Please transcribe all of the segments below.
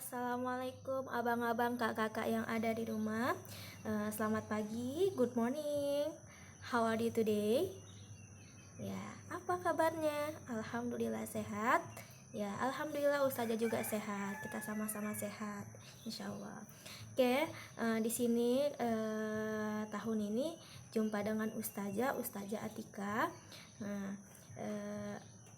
Assalamualaikum abang-abang, kakak-kakak yang ada di rumah. Selamat pagi, good morning. How are you today? Ya, apa kabarnya? Alhamdulillah sehat. Ya, alhamdulillah Ustazah juga sehat. Kita sama-sama sehat, insya Allah. Oke, di sini tahun ini jumpa dengan Ustazah Atika. Nah,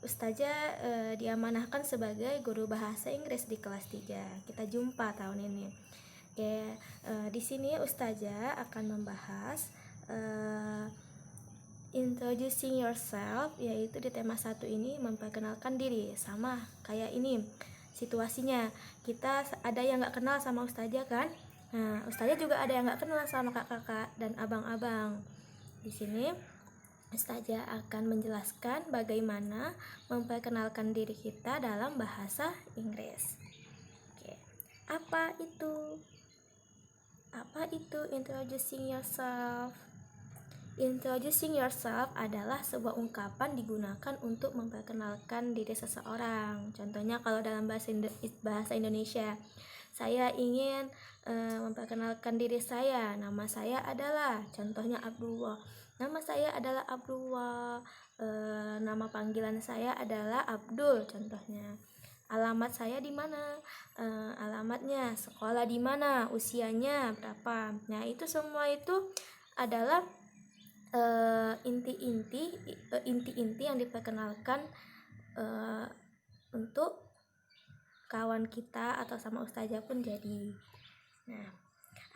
Ustazah diamanahkan sebagai guru bahasa Inggris di kelas 3. Kita jumpa tahun ini. Oke, di sini Ustazah akan membahas introducing yourself, yaitu di tema 1 ini memperkenalkan diri. Sama kayak ini situasinya. Kita ada yang nggak kenal sama Ustazah kan? Nah, Ustazah juga ada yang nggak kenal sama kakak-kakak dan abang-abang. Di sini Ustazah akan menjelaskan bagaimana memperkenalkan diri kita dalam bahasa Inggris. Oke. Apa itu? Apa itu introducing yourself? Introducing yourself adalah sebuah ungkapan digunakan untuk memperkenalkan diri seseorang. Contohnya kalau dalam bahasa Indonesia, saya ingin memperkenalkan diri saya. Nama saya adalah, contohnya Abdullah. Nama saya adalah Abdullah. Nama panggilan saya adalah Abdul, contohnya. Alamat saya di mana? Alamatnya, sekolah di mana? Usianya berapa? Nah, itu semua itu adalah inti-inti yang diperkenalkan untuk kawan kita atau sama ustazah pun jadi. Nah,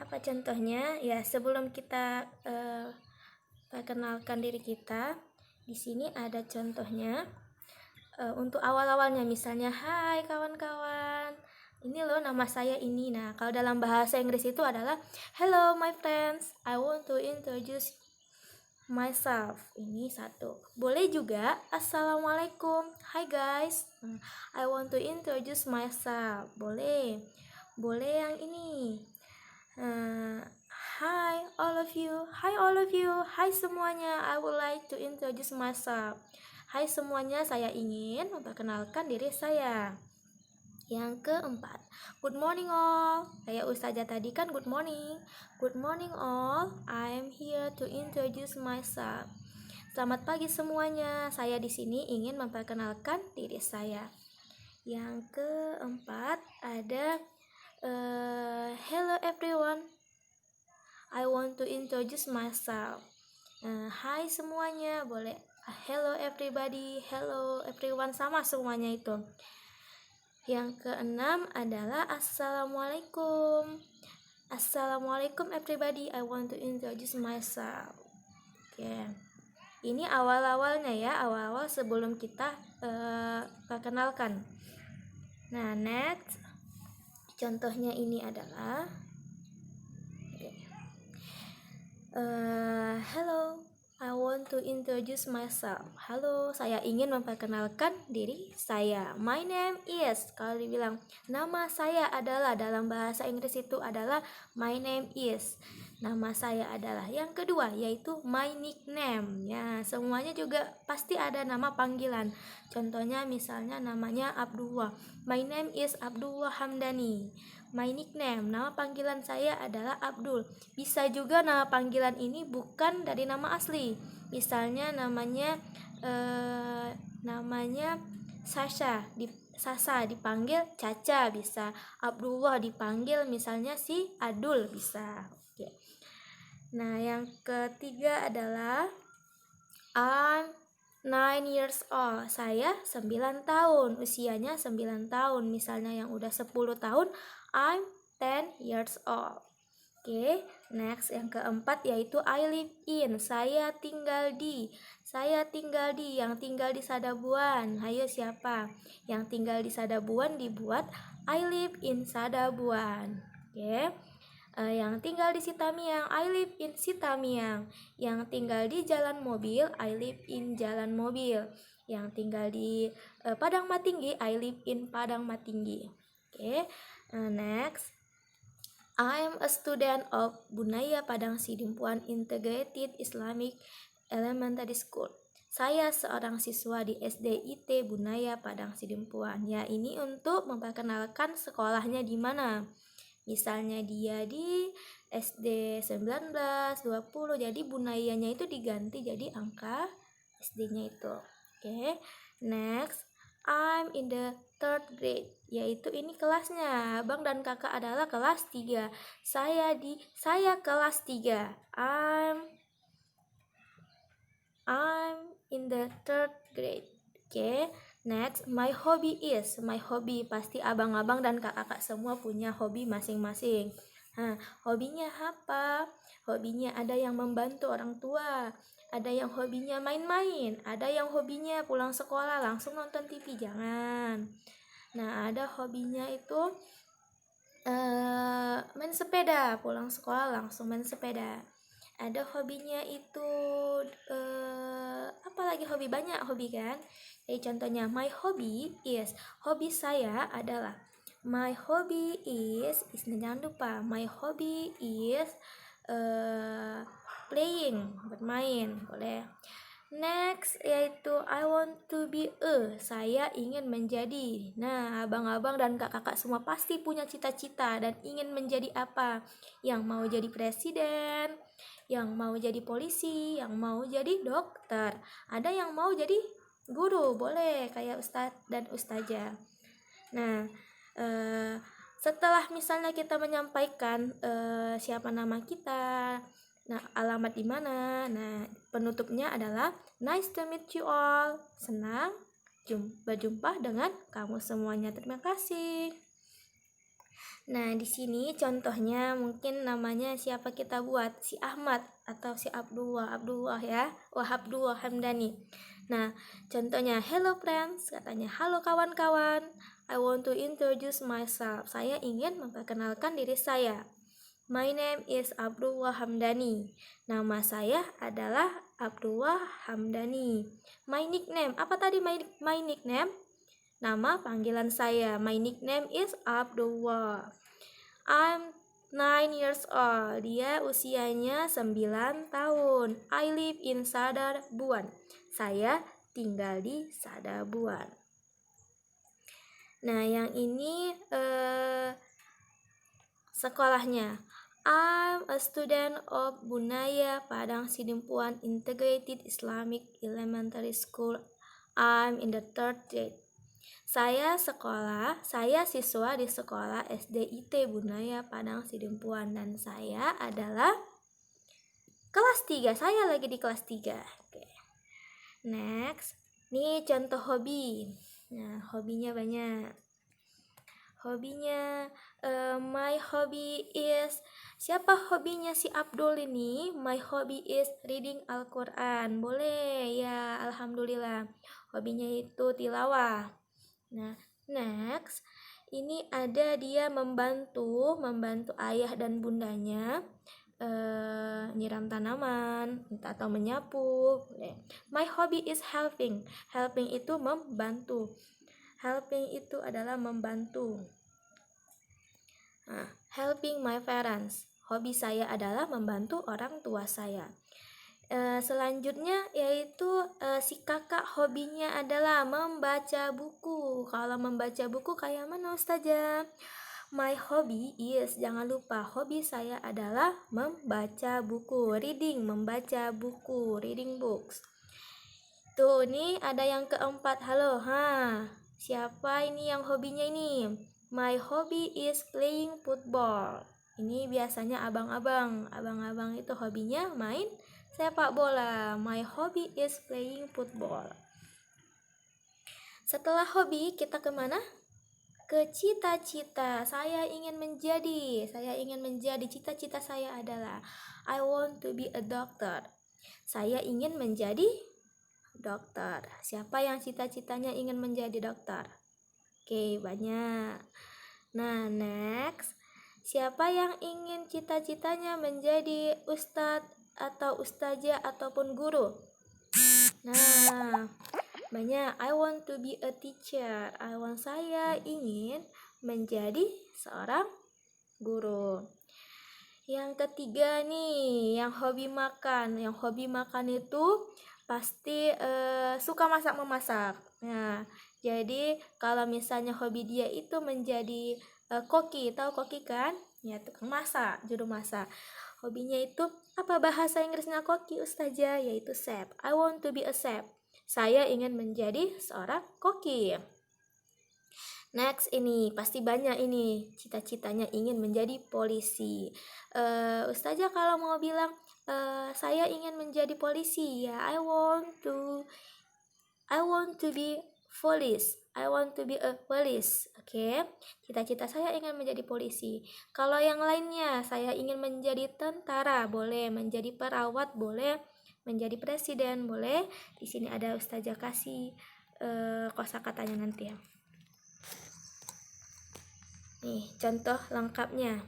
apa contohnya? Ya, sebelum kita perkenalkan diri kita, di sini ada contohnya. Untuk awal-awalnya, misalnya, hai kawan-kawan, ini loh nama saya ini. Nah, kalau dalam bahasa Inggris itu adalah hello my friends, I want to introduce myself. Ini satu. Boleh juga assalamualaikum, hi guys, I want to introduce myself. Boleh yang ini, hi all of you, hi semuanya, I would like to introduce myself. Hai semuanya, saya ingin memperkenalkan diri saya. Yang keempat, good morning all. Kayak Ustazah tadi kan good morning. Good morning all, I'm here to introduce myself. Selamat pagi semuanya, saya di sini ingin memperkenalkan diri saya. Yang keempat ada hello everyone, I want to introduce myself. Hai semuanya, boleh hello everybody, hello everyone, sama semuanya itu. Yang keenam adalah assalamualaikum. Assalamualaikum everybody, I want to introduce myself. Oke. Ini awal-awalnya ya, awal-awal sebelum kita perkenalkan. Nah, next contohnya ini adalah hello, I want to introduce myself. Halo, saya ingin memperkenalkan diri saya. My name is. Kalau dibilang nama saya adalah, dalam bahasa Inggris itu adalah my name is. Nama saya adalah. Yang kedua yaitu my nickname. Ya, semuanya juga pasti ada nama panggilan. Contohnya misalnya namanya Abdullah. My name is Abdullah Hamdani. My nickname, nama panggilan saya adalah Abdul. Bisa juga nama panggilan ini bukan dari nama asli. Misalnya namanya Sasha dipanggil Caca bisa. Abdullah dipanggil misalnya si Adul bisa. Oke. Nah, yang ketiga adalah I'm 9 years old. Saya 9 tahun. Usianya 9 tahun. Misalnya yang udah 10 tahun, I'm 10 years old. Oke, next yang keempat yaitu I live in. Saya tinggal di. Yang tinggal di Sadabuan. Hayo siapa? Yang tinggal di Sadabuan dibuat I live in Sadabuan. Oke. Yang tinggal di Sitamiang, I live in Sitamiang. Yang tinggal di Jalan Mobil, I live in Jalan Mobil. Yang tinggal di Padang Matinggi, I live in Padang Matinggi. Oke. Next, I'm a student of Bunaya Padang Sidimpuan Integrated Islamic Elementary School. Saya seorang siswa di SDIT Bunaya Padang Sidempuan. Ya, ini untuk memperkenalkan sekolahnya di mana. Misalnya dia di SD 19, 20, jadi Bunayanya itu diganti jadi angka SD-nya itu. Oke. Next, I'm in the third grade, yaitu ini kelasnya. Abang dan kakak adalah kelas 3. Saya kelas 3. I'm in the third grade. Oke. Next, my hobby pasti abang-abang dan kakak-kakak semua punya hobi masing-masing. Nah, hobinya apa? Hobinya ada yang membantu orang tua, ada yang hobinya main-main, ada yang hobinya pulang sekolah langsung nonton TV, jangan. Nah, ada hobinya itu main sepeda, pulang sekolah langsung main sepeda. Ada hobinya itu apalagi hobi, banyak hobi kan. Jadi contohnya hobi saya adalah jangan lupa my hobby is playing, bermain, boleh. Next yaitu I want to be saya ingin menjadi. Nah, abang-abang dan kakak-kakak semua pasti punya cita-cita dan ingin menjadi apa? Yang mau jadi presiden, yang mau jadi polisi, yang mau jadi dokter. Ada yang mau jadi guru, boleh kayak ustadz dan ustazah. Nah, setelah misalnya kita menyampaikan siapa nama kita, nah alamat di mana, nah penutupnya adalah nice to meet you all, senang berjumpa dengan kamu semuanya, terima kasih. Nah, di sini contohnya mungkin namanya siapa kita buat, si Ahmad atau si Abdullah ya, Abdullah Hamdani. Nah, contohnya hello friends, katanya halo kawan-kawan, I want to introduce myself. Saya ingin memperkenalkan diri saya. My name is Abdullah Hamdani. Nama saya adalah Abdullah Hamdani. My nickname, apa tadi my nickname? Nama panggilan saya. My nickname is Abdullah. I'm 9 years old. Dia usianya 9 tahun. I live in Sadabuan. Saya tinggal di Sadabuan. Nah, yang ini sekolahnya. I'm a student of Bunaya Padang Sidempuan Integrated Islamic Elementary School. I'm in the third grade. Saya siswa di sekolah SDIT Bunaya Padang Sidempuan dan saya adalah kelas 3. Saya lagi di kelas 3. Oke. Next, nih contoh hobi. Nah, hobinya banyak. Hobinya my hobby is, siapa hobinya si Abdul ini? My hobby is reading Al-Quran. Boleh ya, alhamdulillah. Hobinya itu tilawah. Nah, next, ini ada dia membantu ayah dan bundanya nyiram tanaman atau menyapu. My hobby is helping. Helping itu membantu. Helping itu adalah membantu. Nah, helping my parents. Hobi saya adalah membantu orang tua saya. Selanjutnya yaitu si kakak hobinya adalah membaca buku. Kalau membaca buku kayak mana Ustazah? My hobby is, jangan lupa hobi saya adalah membaca buku, membaca buku, reading books. Tuh, nih ada yang keempat. Halo, siapa ini yang hobinya ini? My hobby is playing football. Ini biasanya abang-abang itu hobinya main sepak bola. My hobby is playing football. Setelah hobi kita kemana? Ke cita-cita. Saya ingin menjadi, cita-cita saya adalah I want to be a doctor. Saya ingin menjadi dokter. Siapa yang cita-citanya ingin menjadi dokter? Oke, banyak. Nah, next, siapa yang ingin cita-citanya menjadi ustadz atau ustazah ataupun guru? Nah, banyak. I want to be a teacher. Saya ingin menjadi seorang guru. Yang ketiga nih, yang hobi makan. Yang hobi makan itu pasti suka masak-memasak. Nah, jadi kalau misalnya hobi dia itu menjadi koki, tahu koki kan? Ya, tukang masak, juru masak. Hobinya itu apa bahasa Inggrisnya koki Ustazah? Yaitu chef. I want to be a chef. Saya ingin menjadi seorang koki. Next, ini pasti banyak ini cita-citanya ingin menjadi polisi. Ustazah kalau mau bilang saya ingin menjadi polisi, ya I want to be police. I want to be a police. Oke. Cita-cita saya ingin menjadi polisi. Kalau yang lainnya, saya ingin menjadi tentara, boleh, menjadi perawat, boleh, menjadi presiden, boleh. Di sini ada Ustazah kasih kosakatanya nanti ya. Nih, contoh lengkapnya.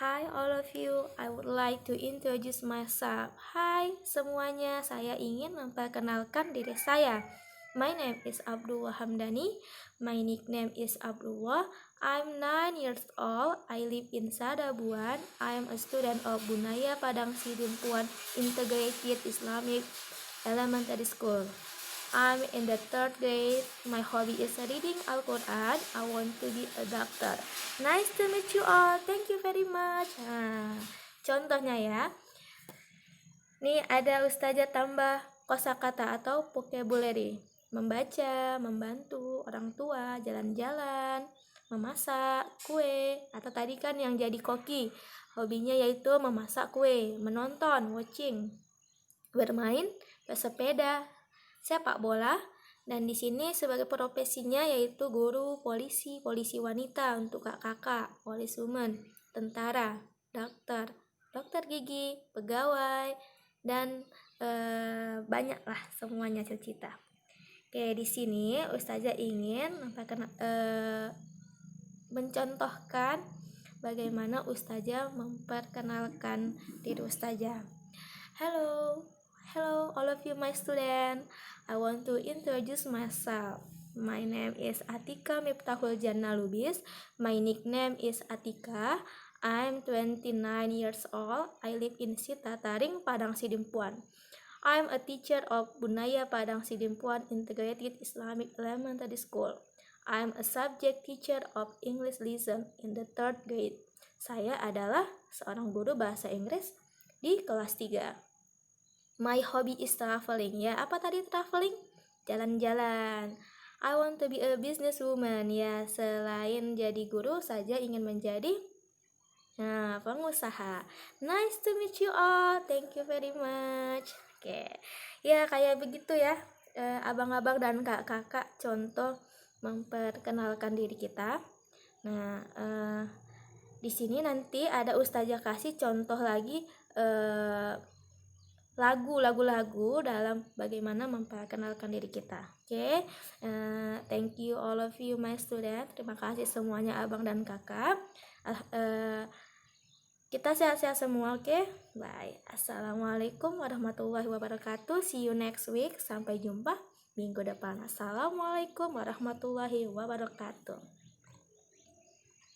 Hi all of you, I would like to introduce myself. Hai semuanya, saya ingin memperkenalkan diri saya. My name is Abdullah Hamdani. My nickname is Abdullah. I'm 9 years old. I live in Sadabuan. I am a student of Bunaya Padang Sidimpuan Integrated Islamic Elementary School. I'm in the 3rd grade. My hobby is reading Al-Quran. I want to be a doctor. Nice to meet you all. Thank you very much. Nah, contohnya ya. Nih ada Ustazah tambah kosakata atau vocabulary. Membaca, membantu orang tua, jalan-jalan, memasak, kue, atau tadi kan yang jadi koki. Hobinya yaitu memasak kue, menonton, watching, bermain, bersepeda, sepak bola, dan di sini sebagai profesinya yaitu guru, polisi, polisi wanita untuk kakak, policewoman, tentara, dokter, dokter gigi, pegawai, dan banyaklah semuanya cita-cita. Oke, di sini Ustazah ingin mencontohkan bagaimana Ustazah memperkenalkan diri Ustazah. Hello all of you my student. I want to introduce myself. My name is Atika Miftahul Jannah Lubis. My nickname is Atika. I'm 29 years old. I live in Sitataring, Padang Sidimpuan. I'm a teacher of Bunaya Padang Sidimpuan Integrated Islamic Elementary School. I'm a subject teacher of English lesson in the 3rd grade. Saya adalah seorang guru bahasa Inggris di kelas 3. My hobby is traveling. Ya, apa tadi traveling? Jalan-jalan. I want to be a businesswoman. Ya, selain jadi guru saja ingin menjadi pengusaha. Nice to meet you all. Thank you very much. Oke. Ya, kayak begitu ya. Abang-abang dan kakak contoh memperkenalkan diri kita. Nah, di sini nanti ada Ustazah kasih contoh lagi lagu-lagu dalam bagaimana memperkenalkan diri kita. Oke. Thank you all of you my student. Terima kasih semuanya abang dan kakak. Kita sehat-sehat semua, oke? Bye. Assalamualaikum warahmatullahi wabarakatuh. See you next week. Sampai jumpa minggu depan. Assalamualaikum warahmatullahi wabarakatuh.